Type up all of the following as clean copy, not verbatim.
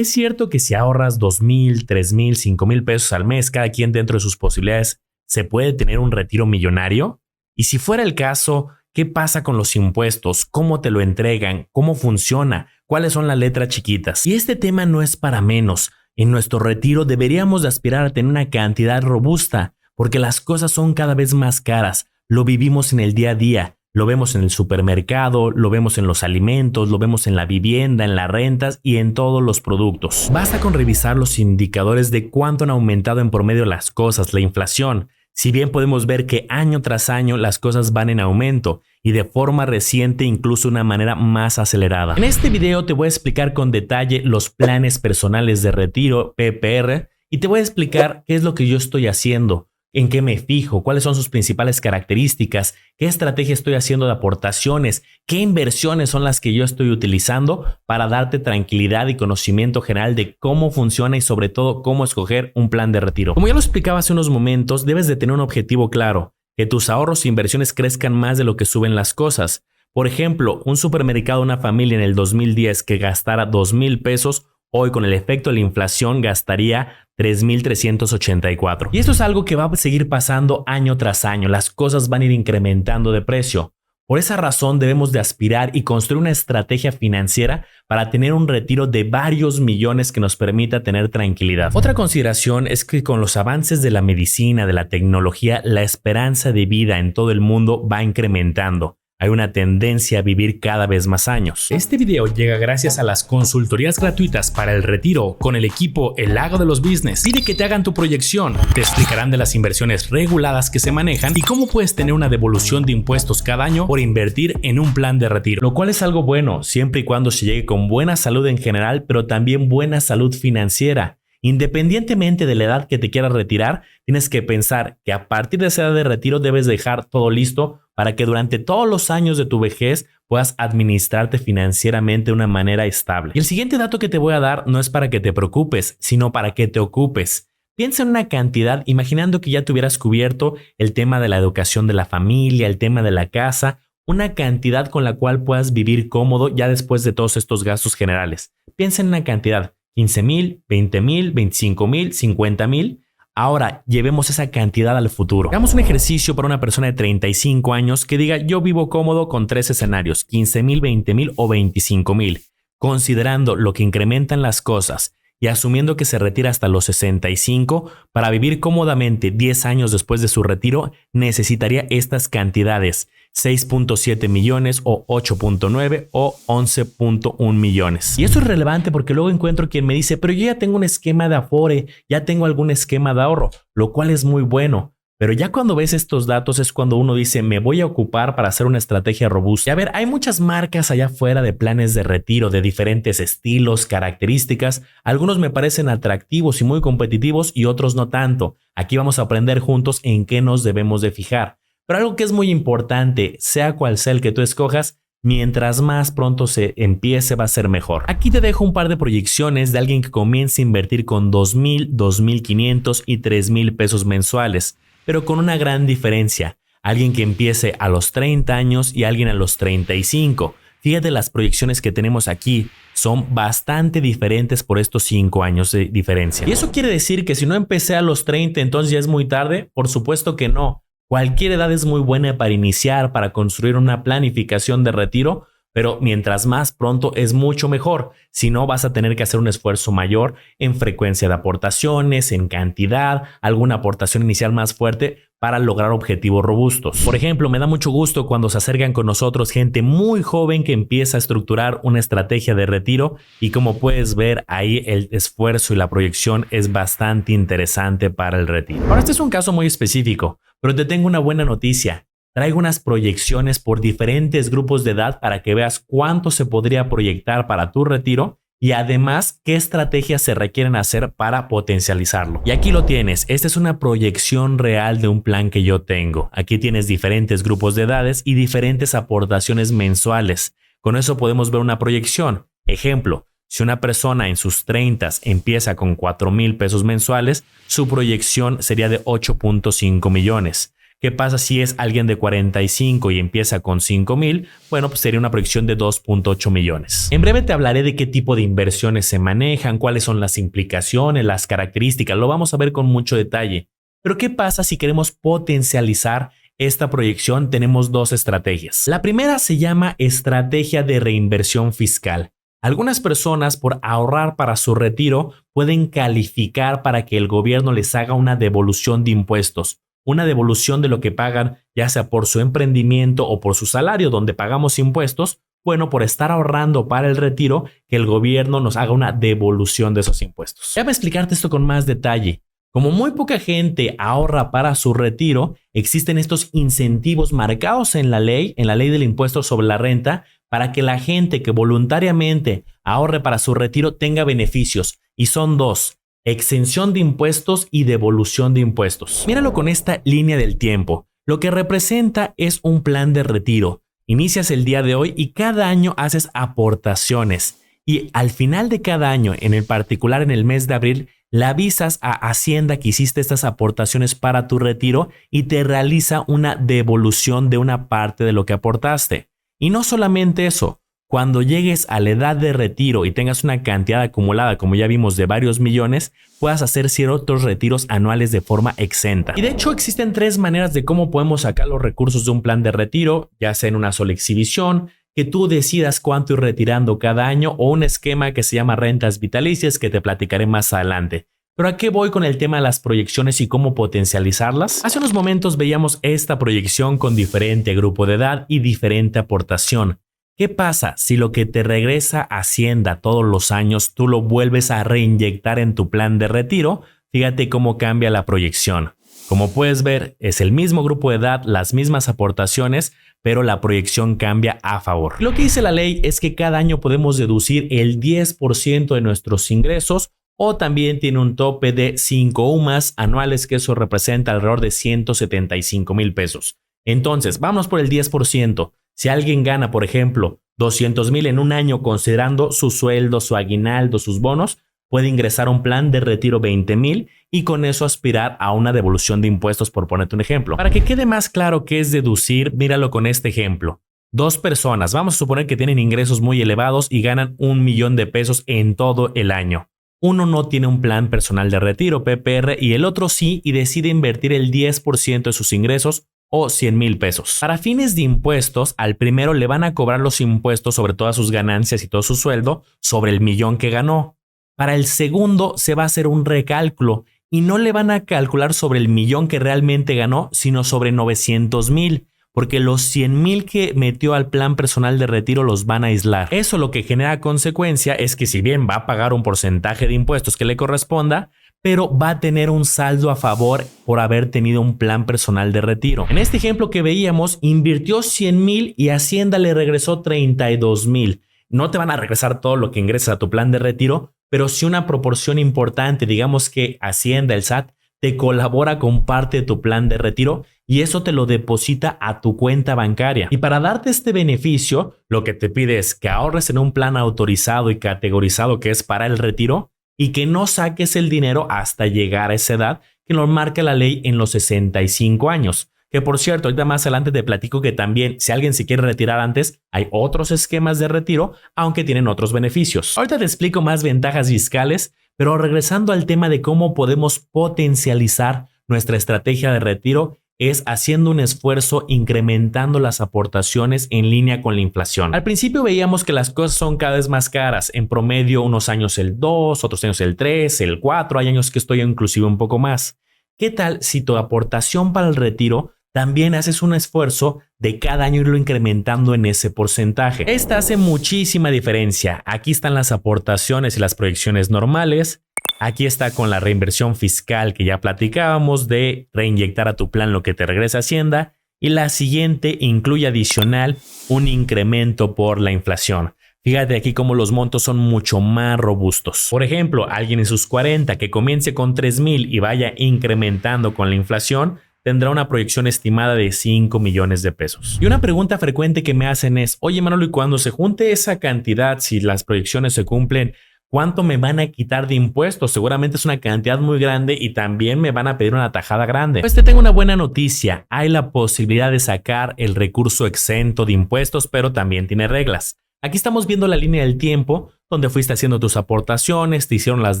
Es cierto que si ahorras 2,000, 3,000, 5,000 pesos al mes, cada quien dentro de sus posibilidades, se puede tener un retiro millonario. Y si fuera el caso, ¿qué pasa con los impuestos? ¿Cómo te lo entregan? ¿Cómo funciona? ¿Cuáles son las letras chiquitas? Y este tema no es para menos. En nuestro retiro deberíamos de aspirar a tener una cantidad robusta, porque las cosas son cada vez más caras. Lo vivimos en el día a día. Lo vemos en el supermercado, lo vemos en los alimentos, lo vemos en la vivienda, en las rentas y en todos los productos. Basta con revisar los indicadores de cuánto han aumentado en promedio las cosas, la inflación. Si bien podemos ver que año tras año las cosas van en aumento y de forma reciente incluso de una manera más acelerada. En este video te voy a explicar con detalle los planes personales de retiro PPR y te voy a explicar qué es lo que yo estoy haciendo, en qué me fijo, cuáles son sus principales características, qué estrategia estoy haciendo de aportaciones, qué inversiones son las que yo estoy utilizando para darte tranquilidad y conocimiento general de cómo funciona y sobre todo cómo escoger un plan de retiro. Como ya lo explicaba hace unos momentos, debes de tener un objetivo claro, que tus ahorros e inversiones crezcan más de lo que suben las cosas. Por ejemplo, un supermercado, una familia en el 2010 que gastara 2,000 pesos, hoy con el efecto de la inflación gastaría 3,384. Y esto es algo que va a seguir pasando año tras año. Las cosas van a ir incrementando de precio. Por esa razón debemos de aspirar y construir una estrategia financiera para tener un retiro de varios millones que nos permita tener tranquilidad. Otra consideración es que con los avances de la medicina, de la tecnología, la esperanza de vida en todo el mundo va incrementando. Hay una tendencia a vivir cada vez más años. Este video llega gracias a las consultorías gratuitas para el retiro con el equipo El Lago de los Business. Pide que te hagan tu proyección, te explicarán de las inversiones reguladas que se manejan y cómo puedes tener una devolución de impuestos cada año por invertir en un plan de retiro. Lo cual es algo bueno, siempre y cuando se llegue con buena salud en general, pero también buena salud financiera. Independientemente de la edad que te quieras retirar, tienes que pensar que a partir de esa edad de retiro debes dejar todo listo para que durante todos los años de tu vejez puedas administrarte financieramente de una manera estable. Y el siguiente dato que te voy a dar no es para que te preocupes, sino para que te ocupes. Piensa en una cantidad, imaginando que ya te hubieras cubierto el tema de la educación de la familia, el tema de la casa, una cantidad con la cual puedas vivir cómodo ya después de todos estos gastos generales. Piensa en una cantidad. 15,000, 20,000, 25,000, 50,000. Ahora llevemos esa cantidad al futuro. Hagamos un ejercicio para una persona de 35 años que diga yo vivo cómodo con 3 escenarios, 15,000, 20,000 o 25,000. Considerando lo que incrementan las cosas y asumiendo que se retira hasta los 65, para vivir cómodamente 10 años después de su retiro necesitaría estas cantidades: 6.7 millones o 8.9 o 11.1 millones. Y esto es relevante porque luego encuentro quien me dice, pero yo ya tengo un esquema de Afore, ya tengo algún esquema de ahorro, lo cual es muy bueno. Pero ya cuando ves estos datos es cuando uno dice, me voy a ocupar para hacer una estrategia robusta. Y a ver, hay muchas marcas allá afuera de planes de retiro de diferentes estilos, características. Algunos me parecen atractivos y muy competitivos y otros no tanto. Aquí vamos a aprender juntos en qué nos debemos de fijar. Pero algo que es muy importante, sea cual sea el que tú escojas, mientras más pronto se empiece va a ser mejor. Aquí te dejo un par de proyecciones de alguien que comience a invertir con 2,000, 2,500 y 3,000 pesos mensuales, pero con una gran diferencia. Alguien que empiece a los 30 años y alguien a los 35. Fíjate, las proyecciones que tenemos aquí son bastante diferentes por estos 5 años de diferencia. ¿Y eso quiere decir que si no empecé a los 30 entonces ya es muy tarde? Por supuesto que no. Cualquier edad es muy buena para iniciar, para construir una planificación de retiro, pero mientras más pronto es mucho mejor. Si no, vas a tener que hacer un esfuerzo mayor en frecuencia de aportaciones, en cantidad, alguna aportación inicial más fuerte para lograr objetivos robustos. Por ejemplo, me da mucho gusto cuando se acercan con nosotros gente muy joven que empieza a estructurar una estrategia de retiro y como puedes ver ahí el esfuerzo y la proyección es bastante interesante para el retiro. Ahora, este es un caso muy específico, pero te tengo una buena noticia. Traigo unas proyecciones por diferentes grupos de edad para que veas cuánto se podría proyectar para tu retiro y además qué estrategias se requieren hacer para potencializarlo. Y aquí lo tienes. Esta es una proyección real de un plan que yo tengo. Aquí tienes diferentes grupos de edades y diferentes aportaciones mensuales. Con eso podemos ver una proyección. Ejemplo, si una persona en sus 30s empieza con 4,000 pesos mensuales, su proyección sería de 8.5 millones. ¿Qué pasa si es alguien de 45 y empieza con 5,000? Bueno, pues sería una proyección de 2.8 millones. En breve te hablaré de qué tipo de inversiones se manejan, cuáles son las implicaciones, las características. Lo vamos a ver con mucho detalle. Pero ¿qué pasa si queremos potencializar esta proyección? Tenemos dos estrategias. La primera se llama estrategia de reinversión fiscal. Algunas personas, por ahorrar para su retiro, pueden calificar para que el gobierno les haga una devolución de impuestos. Una devolución de lo que pagan, ya sea por su emprendimiento o por su salario, donde pagamos impuestos. Bueno, por estar ahorrando para el retiro, que el gobierno nos haga una devolución de esos impuestos. Déjame explicarte esto con más detalle. Como muy poca gente ahorra para su retiro, existen estos incentivos marcados en la ley del impuesto sobre la renta, para que la gente que voluntariamente ahorre para su retiro tenga beneficios. Y son dos: exención de impuestos y devolución de impuestos. Míralo con esta línea del tiempo. Lo que representa es un plan de retiro. Inicias el día de hoy y cada año haces aportaciones. Y al final de cada año, en el particular en el mes de abril, le avisas a Hacienda que hiciste estas aportaciones para tu retiro y te realiza una devolución de una parte de lo que aportaste. Y no solamente eso, cuando llegues a la edad de retiro y tengas una cantidad acumulada, como ya vimos, de varios millones, puedas hacer ciertos retiros anuales de forma exenta. Y de hecho existen tres maneras de cómo podemos sacar los recursos de un plan de retiro, ya sea en una sola exhibición, que tú decidas cuánto ir retirando cada año, o un esquema que se llama rentas vitalicias, que te platicaré más adelante. Pero ¿a qué voy con el tema de las proyecciones y cómo potencializarlas? Hace unos momentos veíamos esta proyección con diferente grupo de edad y diferente aportación. ¿Qué pasa si lo que te regresa Hacienda todos los años tú lo vuelves a reinyectar en tu plan de retiro? Fíjate cómo cambia la proyección. Como puedes ver, es el mismo grupo de edad, las mismas aportaciones, pero la proyección cambia a favor. Lo que dice la ley es que cada año podemos deducir el 10% de nuestros ingresos, o también tiene un tope de 5 UMAS anuales, que eso representa alrededor de 175,000 pesos. Entonces, vamos por el 10%. Si alguien gana, por ejemplo, 200,000 en un año, considerando su sueldo, su aguinaldo, sus bonos, puede ingresar a un plan de retiro 20,000 y con eso aspirar a una devolución de impuestos, por ponerte un ejemplo. Para que quede más claro qué es deducir, míralo con este ejemplo. Dos personas, vamos a suponer que tienen ingresos muy elevados y ganan 1,000,000 de pesos en todo el año. Uno no tiene un plan personal de retiro, PPR, y el otro sí, y decide invertir el 10% de sus ingresos, o 100,000 pesos. Para fines de impuestos, al primero le van a cobrar los impuestos sobre todas sus ganancias y todo su sueldo sobre el millón que ganó. Para el segundo se va a hacer un recálculo y no le van a calcular sobre el millón que realmente ganó, sino sobre 900,000. Porque los 100,000 que metió al plan personal de retiro los van a aislar. Eso lo que genera consecuencia es que, si bien va a pagar un porcentaje de impuestos que le corresponda, pero va a tener un saldo a favor por haber tenido un plan personal de retiro. En este ejemplo que veíamos, invirtió 100,000 y Hacienda le regresó 32,000. No te van a regresar todo lo que ingresas a tu plan de retiro, pero sí una proporción importante. Digamos que Hacienda, el SAT, te colabora con parte de tu plan de retiro y eso te lo deposita a tu cuenta bancaria. Y para darte este beneficio, lo que te pide es que ahorres en un plan autorizado y categorizado que es para el retiro y que no saques el dinero hasta llegar a esa edad que lo marca la ley en los 65 años. Que por cierto, ahorita más adelante te platico que también, si alguien se quiere retirar antes, hay otros esquemas de retiro, aunque tienen otros beneficios. Ahorita te explico más ventajas fiscales, pero regresando al tema de cómo podemos potencializar nuestra estrategia de retiro, es haciendo un esfuerzo incrementando las aportaciones en línea con la inflación. Al principio veíamos que las cosas son cada vez más caras, en promedio unos años el 2, otros años el 3, el 4, hay años que estoy inclusive un poco más. ¿Qué tal si tu aportación para el retiro también haces un esfuerzo de cada año irlo incrementando en ese porcentaje? Esta hace muchísima diferencia. Aquí están las aportaciones y las proyecciones normales. Aquí está con la reinversión fiscal que ya platicábamos de reinyectar a tu plan lo que te regresa Hacienda. Y la siguiente incluye adicional un incremento por la inflación. Fíjate aquí cómo los montos son mucho más robustos. Por ejemplo, alguien en sus 40 que comience con 3,000 y vaya incrementando con la inflación, tendrá una proyección estimada de 5 millones de pesos. Y una pregunta frecuente que me hacen es: oye Manolo, ¿y cuando se junte esa cantidad, si las proyecciones se cumplen, ¿Cuánto me van a quitar de impuestos? Seguramente es una cantidad muy grande y también me van a pedir una tajada grande. Pues te tengo una buena noticia. Hay la posibilidad de sacar el recurso exento de impuestos, pero también tiene reglas. Aquí estamos viendo la línea del tiempo donde fuiste haciendo tus aportaciones, te hicieron las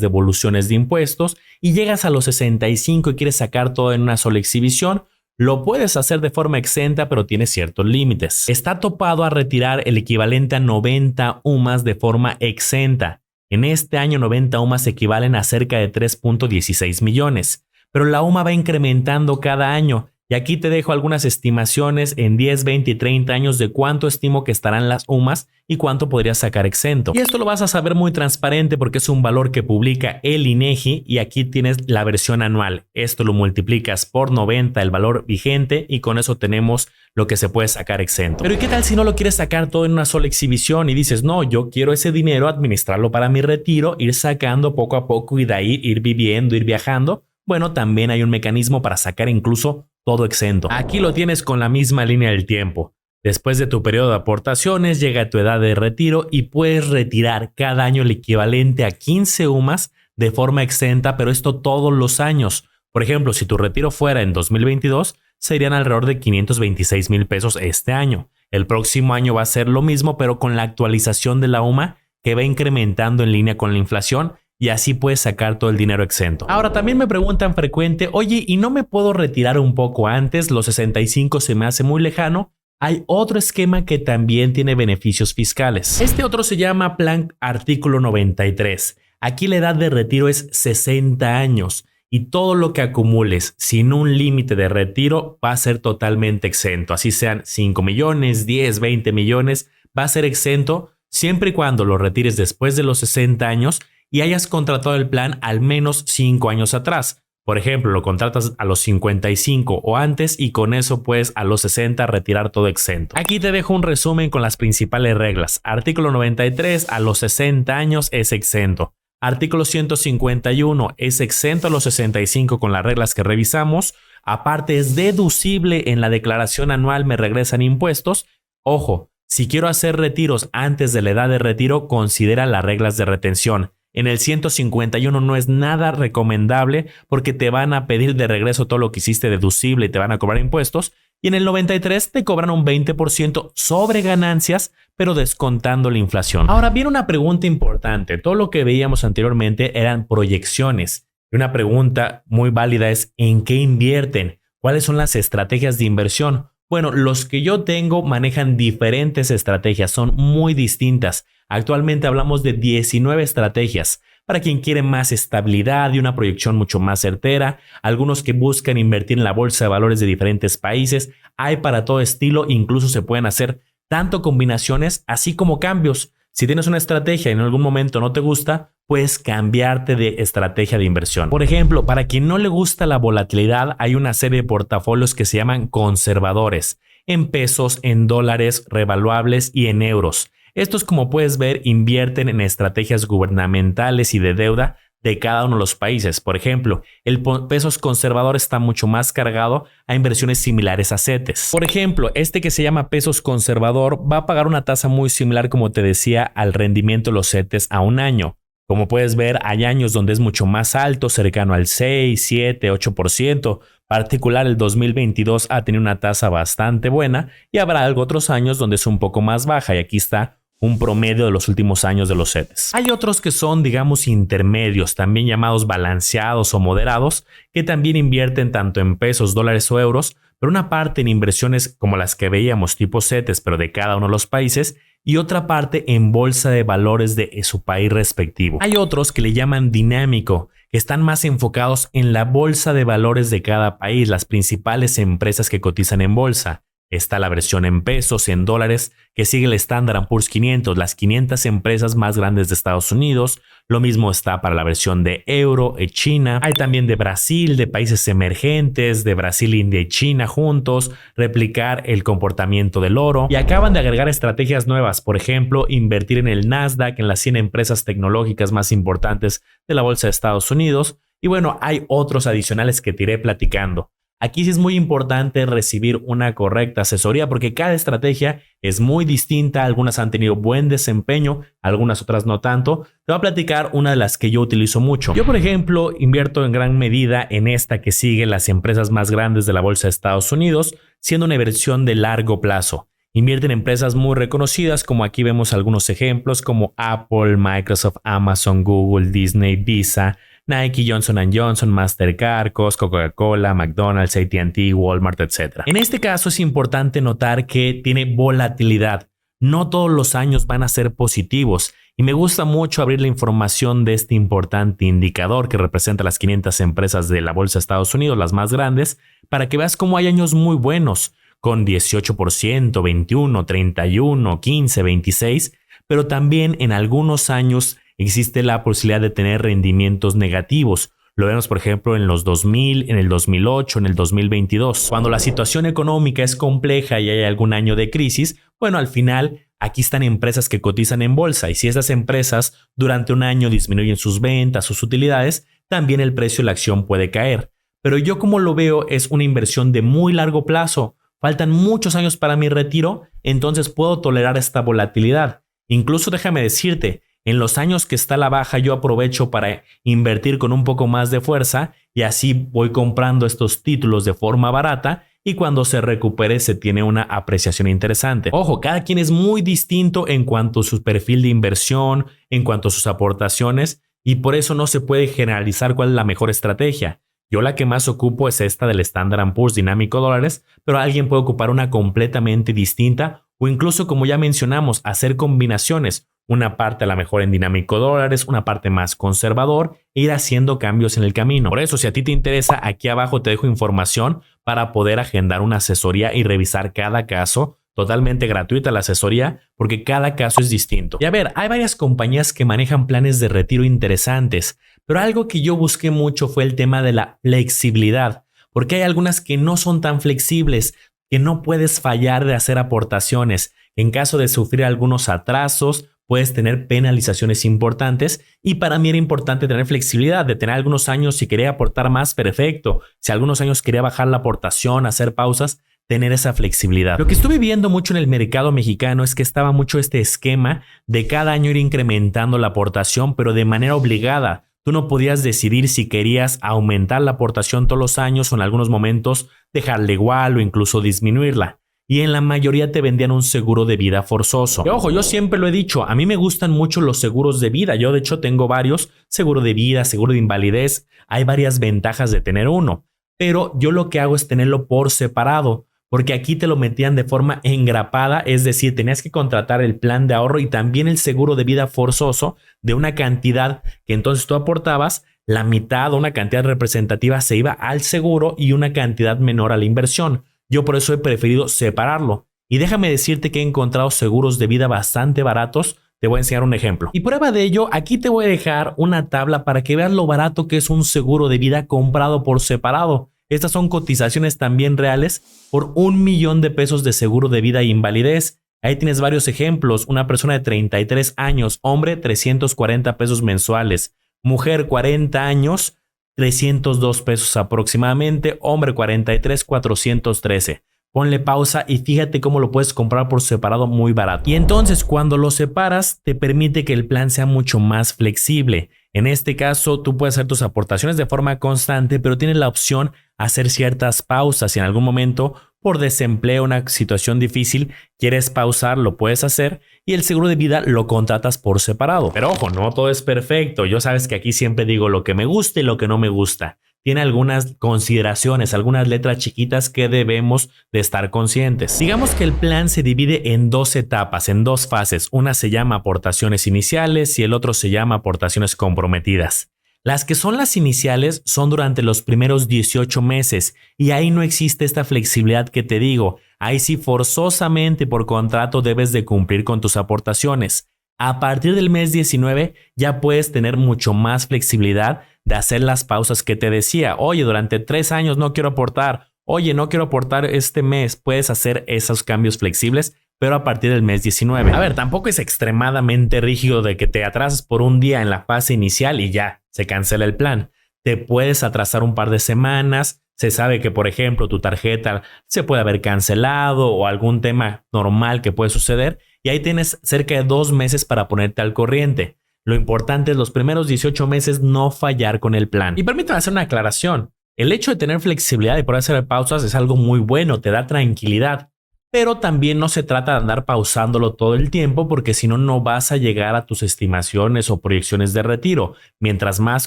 devoluciones de impuestos y llegas a los 65 y quieres sacar todo en una sola exhibición. Lo puedes hacer de forma exenta, pero tiene ciertos límites. Está topado a retirar el equivalente a 90 UMAS de forma exenta. En este año 90 UMAS equivalen a cerca de 3.16 millones, pero la UMA va incrementando cada año y aquí te dejo algunas estimaciones en 10, 20 y 30 años de cuánto estimo que estarán las UMAS y cuánto podrías sacar exento. Y esto lo vas a saber muy transparente porque es un valor que publica el INEGI y aquí tienes la versión anual. Esto lo multiplicas por 90 el valor vigente y con eso tenemos lo que se puede sacar exento. Pero ¿y qué tal si no lo quieres sacar todo en una sola exhibición y dices, no, yo quiero ese dinero administrarlo para mi retiro, ir sacando poco a poco y de ahí ir viviendo, ir viajando? Bueno, también hay un mecanismo para sacar incluso todo exento. Aquí lo tienes con la misma línea del tiempo. Después de tu periodo de aportaciones, llega tu edad de retiro y puedes retirar cada año el equivalente a 15 UMAS de forma exenta, pero esto todos los años. Por ejemplo, si tu retiro fuera en 2022, serían alrededor de 526,000 pesos este año. El próximo año va a ser lo mismo, pero con la actualización de la UMA que va incrementando en línea con la inflación. Y así puedes sacar todo el dinero exento. Ahora también me preguntan frecuente, oye, ¿y no me puedo retirar un poco antes? Los 65 se me hace muy lejano. Hay otro esquema que también tiene beneficios fiscales. Este otro se llama Plan Artículo 93. Aquí la edad de retiro es 60 años y todo lo que acumules sin un límite de retiro va a ser totalmente exento. Así sean 5 millones, 10, 20 millones, va a ser exento siempre y cuando lo retires después de los 60 años y hayas contratado el plan al menos 5 años atrás. Por ejemplo, lo contratas a los 55 o antes y con eso puedes a los 60 retirar todo exento. Aquí te dejo un resumen con las principales reglas. Artículo 93, a los 60 años es exento. Artículo 151 es exento a los 65 con las reglas que revisamos. Aparte es deducible en la declaración anual, me regresan impuestos. Ojo, si quiero hacer retiros antes de la edad de retiro, considera las reglas de retención. En el 151 no es nada recomendable porque te van a pedir de regreso todo lo que hiciste deducible y te van a cobrar impuestos. Y en el 93 te cobran un 20% sobre ganancias, pero descontando la inflación. Ahora viene una pregunta importante. Todo lo que veíamos anteriormente eran proyecciones. Y una pregunta muy válida es ¿en qué invierten? ¿Cuáles son las estrategias de inversión? Bueno, los que yo tengo manejan diferentes estrategias, son muy distintas. Actualmente hablamos de 19 estrategias para quien quiere más estabilidad y una proyección mucho más certera. Algunos que buscan invertir en la bolsa de valores de diferentes países. Hay para todo estilo, incluso se pueden hacer tanto combinaciones así como cambios. Si tienes una estrategia y en algún momento no te gusta, puedes cambiarte de estrategia de inversión. Por ejemplo, para quien no le gusta la volatilidad, hay una serie de portafolios que se llaman conservadores, en pesos, en dólares, revaluables y en euros. Estos, como puedes ver, invierten en estrategias gubernamentales y de deuda de cada uno de los países. Por ejemplo, el pesos conservador está mucho más cargado a inversiones similares a CETES. Por ejemplo, este que se llama pesos conservador va a pagar una tasa muy similar, como te decía, al rendimiento de los CETES a un año. Como puedes ver, hay años donde es mucho más alto, cercano al 6, 7, 8%. Particular, el 2022 ha tenido una tasa bastante buena y habrá otros años donde es un poco más baja y aquí está un promedio de los últimos años de los CETES. Hay otros que son, digamos, intermedios, también llamados balanceados o moderados, que también invierten tanto en pesos, dólares o euros, pero una parte en inversiones como las que veíamos tipo CETES, pero de cada uno de los países, y otra parte en bolsa de valores de su país respectivo. Hay otros que le llaman dinámico, que están más enfocados en la bolsa de valores de cada país, las principales empresas que cotizan en bolsa. Está la versión en pesos, en dólares, que sigue el Standard & Poor's 500, las 500 empresas más grandes de Estados Unidos. Lo mismo está para la versión de euro, China. Hay también de Brasil, de países emergentes, de Brasil, India y China juntos, replicar el comportamiento del oro. Y acaban de agregar estrategias nuevas, por ejemplo, invertir en el Nasdaq, en las 100 empresas tecnológicas más importantes de la bolsa de Estados Unidos. Y bueno, hay otros adicionales que te iré platicando. Aquí sí es muy importante recibir una correcta asesoría porque cada estrategia es muy distinta. Algunas han tenido buen desempeño, algunas otras no tanto. Te voy a platicar una de las que yo utilizo mucho. Yo, por ejemplo, invierto en gran medida en esta que sigue las empresas más grandes de la bolsa de Estados Unidos, siendo una inversión de largo plazo. Invierten en empresas muy reconocidas, como aquí vemos algunos ejemplos como Apple, Microsoft, Amazon, Google, Disney, Visa, Nike, Johnson & Johnson, Mastercard, Costco, Coca-Cola, McDonald's, AT&T, Walmart, etc. En este caso es importante notar que tiene volatilidad. No todos los años van a ser positivos y me gusta mucho abrir la información de este importante indicador que representa las 500 empresas de la bolsa de Estados Unidos, las más grandes, para que veas cómo hay años muy buenos con 18%, 21, 31, 15, 26, pero también en algunos años existe la posibilidad de tener rendimientos negativos. Lo vemos, por ejemplo, en los 2000, en el 2008, en el 2022. Cuando la situación económica es compleja y hay algún año de crisis, bueno, al final aquí están empresas que cotizan en bolsa y si esas empresas durante un año disminuyen sus ventas, sus utilidades, también el precio de la acción puede caer. Pero yo como lo veo es una inversión de muy largo plazo. Faltan muchos años para mi retiro, entonces puedo tolerar esta volatilidad. Incluso déjame decirte, en los años que está a la baja yo aprovecho para invertir con un poco más de fuerza y así voy comprando estos títulos de forma barata y cuando se recupere se tiene una apreciación interesante. Ojo, cada quien es muy distinto en cuanto a su perfil de inversión, en cuanto a sus aportaciones y por eso no se puede generalizar cuál es la mejor estrategia. Yo la que más ocupo es esta del Standard & Poor's Dinámico Dólares, pero alguien puede ocupar una completamente distinta o incluso, como ya mencionamos, hacer combinaciones. Una parte a la mejor en Dinámico Dólares, una parte más conservador e ir haciendo cambios en el camino. Por eso, si a ti te interesa, aquí abajo te dejo información para poder agendar una asesoría y revisar cada caso. Totalmente gratuita la asesoría porque cada caso es distinto. Y a ver, hay varias compañías que manejan planes de retiro interesantes, pero algo que yo busqué mucho fue el tema de la flexibilidad, porque hay algunas que no son tan flexibles, que no puedes fallar de hacer aportaciones. En caso de sufrir algunos atrasos, puedes tener penalizaciones importantes y para mí era importante tener flexibilidad, de tener algunos años si quería aportar más, perfecto. Si algunos años quería bajar la aportación, hacer pausas, tener esa flexibilidad. Lo que estuve viendo mucho en el mercado mexicano es que estaba mucho este esquema de cada año ir incrementando la aportación, pero de manera obligada. Tú no podías decidir si querías aumentar la aportación todos los años o en algunos momentos dejarla igual o incluso disminuirla. Y en la mayoría te vendían un seguro de vida forzoso. Y ojo, yo siempre lo he dicho, a mí me gustan mucho los seguros de vida. Yo de hecho tengo varios, seguro de vida, seguro de invalidez. Hay varias ventajas de tener uno. Pero yo lo que hago es tenerlo por separado. Porque aquí te lo metían de forma engrapada, es decir, tenías que contratar el plan de ahorro y también el seguro de vida forzoso de una cantidad que entonces tú aportabas, la mitad o una cantidad representativa se iba al seguro y una cantidad menor a la inversión. Yo por eso he preferido separarlo. Y déjame decirte que he encontrado seguros de vida bastante baratos. Te voy a enseñar un ejemplo. Y prueba de ello, aquí te voy a dejar una tabla para que veas lo barato que es un seguro de vida comprado por separado. Estas son cotizaciones también reales por $1,000,000 de seguro de vida e invalidez. Ahí tienes varios ejemplos. Una persona de 33 años, hombre, $340 mensuales. Mujer, 40 años, $302 aproximadamente. Hombre, 43, $413. Ponle pausa y fíjate cómo lo puedes comprar por separado muy barato. Y entonces cuando lo separas te permite que el plan sea mucho más flexible. En este caso tú puedes hacer tus aportaciones de forma constante, pero tienes la opción a hacer ciertas pausas. Si en algún momento por desempleo, una situación difícil, quieres pausar, lo puedes hacer y el seguro de vida lo contratas por separado. Pero ojo, no todo es perfecto. Yo sabes que aquí siempre digo lo que me gusta y lo que no me gusta. Tiene algunas consideraciones, algunas letras chiquitas que debemos de estar conscientes. Digamos que el plan se divide en dos etapas, en dos fases. Una se llama aportaciones iniciales y el otro se llama aportaciones comprometidas. Las que son las iniciales son durante los primeros 18 meses y ahí no existe esta flexibilidad que te digo. Ahí sí forzosamente por contrato debes de cumplir con tus aportaciones. A partir del mes 19 ya puedes tener mucho más flexibilidad de hacer las pausas que te decía. Oye, durante 3 años no quiero aportar. Oye, no quiero aportar este mes. Puedes hacer esos cambios flexibles, pero a partir del mes 19. A ver, tampoco es extremadamente rígido de que te atrasas por un día en la fase inicial y ya se cancela el plan. Te puedes atrasar un par de semanas. Se sabe que, por ejemplo, tu tarjeta se puede haber cancelado o algún tema normal que puede suceder y ahí tienes cerca de 2 meses para ponerte al corriente. Lo importante es los primeros 18 meses no fallar con el plan. Y permítame hacer una aclaración. El hecho de tener flexibilidad y poder hacer pausas es algo muy bueno, te da tranquilidad. Pero también no se trata de andar pausándolo todo el tiempo porque si no, no vas a llegar a tus estimaciones o proyecciones de retiro. Mientras más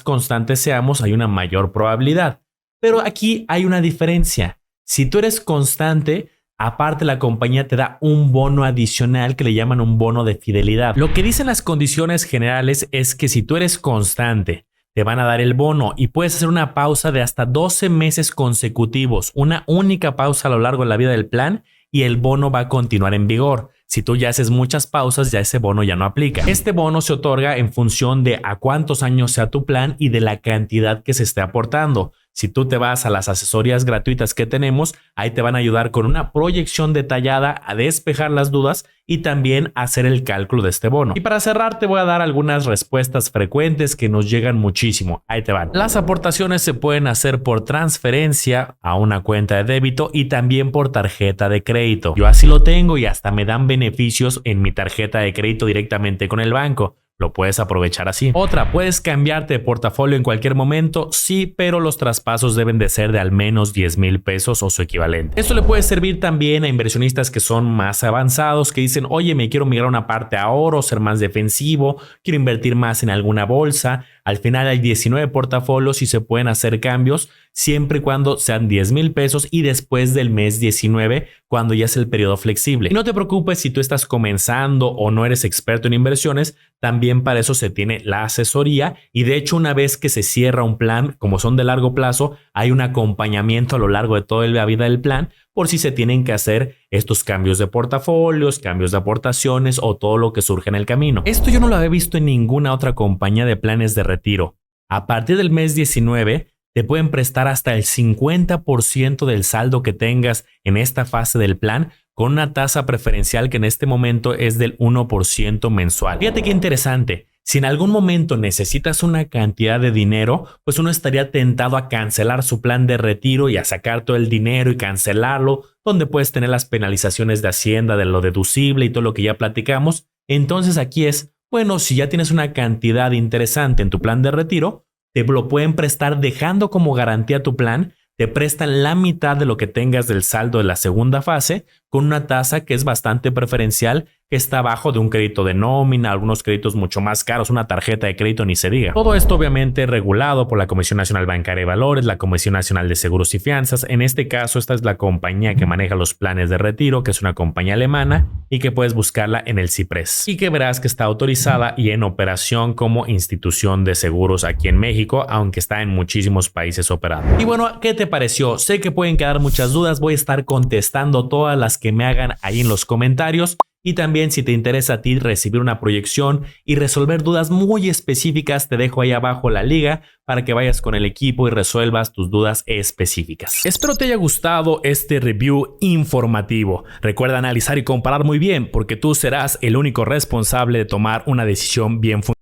constantes seamos, hay una mayor probabilidad. Pero aquí hay una diferencia. Si tú eres constante, aparte la compañía te da un bono adicional que le llaman un bono de fidelidad. Lo que dicen las condiciones generales es que si tú eres constante, te van a dar el bono y puedes hacer una pausa de hasta 12 meses consecutivos, una única pausa a lo largo de la vida del plan y el bono va a continuar en vigor. Si tú ya haces muchas pausas, ya ese bono ya no aplica. Este bono se otorga en función de a cuántos años sea tu plan y de la cantidad que se esté aportando. Si tú te vas a las asesorías gratuitas que tenemos, ahí te van a ayudar con una proyección detallada a despejar las dudas y también a hacer el cálculo de este bono. Y para cerrar te voy a dar algunas respuestas frecuentes que nos llegan muchísimo. Ahí te van. Las aportaciones se pueden hacer por transferencia a una cuenta de débito y también por tarjeta de crédito. Yo así lo tengo y hasta me dan beneficios en mi tarjeta de crédito directamente con el banco. Lo puedes aprovechar así. Otra, puedes cambiarte de portafolio en cualquier momento, sí, pero los traspasos deben de ser de al menos 10,000 pesos o su equivalente. Esto le puede servir también a inversionistas que son más avanzados, que dicen, oye, me quiero migrar una parte a oro, ser más defensivo, quiero invertir más en alguna bolsa. Al final hay 19 portafolios y se pueden hacer cambios siempre y cuando sean 10,000 pesos y después del mes 19, cuando ya es el periodo flexible. Y no te preocupes si tú estás comenzando o no eres experto en inversiones, también para eso se tiene la asesoría y de hecho una vez que se cierra un plan, como son de largo plazo, hay un acompañamiento a lo largo de toda la vida del plan por si se tienen que hacer estos cambios de portafolios, cambios de aportaciones o todo lo que surge en el camino. Esto yo no lo había visto en ninguna otra compañía de planes de retiro. A partir del mes 19, te pueden prestar hasta el 50% del saldo que tengas en esta fase del plan con una tasa preferencial que en este momento es del 1% mensual. Fíjate qué interesante. Si en algún momento necesitas una cantidad de dinero, pues uno estaría tentado a cancelar su plan de retiro y a sacar todo el dinero y cancelarlo, donde puedes tener las penalizaciones de Hacienda, de lo deducible y todo lo que ya platicamos. Entonces aquí es, bueno, si ya tienes una cantidad interesante en tu plan de retiro, te lo pueden prestar dejando como garantía tu plan, te prestan la mitad de lo que tengas del saldo de la segunda fase con una tasa que es bastante preferencial, que está abajo de un crédito de nómina, algunos créditos mucho más caros, una tarjeta de crédito ni se diga. Todo esto obviamente regulado por la Comisión Nacional Bancaria de Valores, la Comisión Nacional de Seguros y Fianzas. En este caso, esta es la compañía que maneja los planes de retiro, que es una compañía alemana y que puedes buscarla en el CIPRES. Y que verás que está autorizada y en operación como institución de seguros aquí en México, aunque está en muchísimos países operando. Y bueno, ¿qué te pareció? Sé que pueden quedar muchas dudas, voy a estar contestando todas las que me hagan ahí en los comentarios. Y también si te interesa a ti recibir una proyección y resolver dudas muy específicas, te dejo ahí abajo la liga para que vayas con el equipo y resuelvas tus dudas específicas. Espero te haya gustado este review informativo. Recuerda analizar y comparar muy bien porque tú serás el único responsable de tomar una decisión bien fundamentada.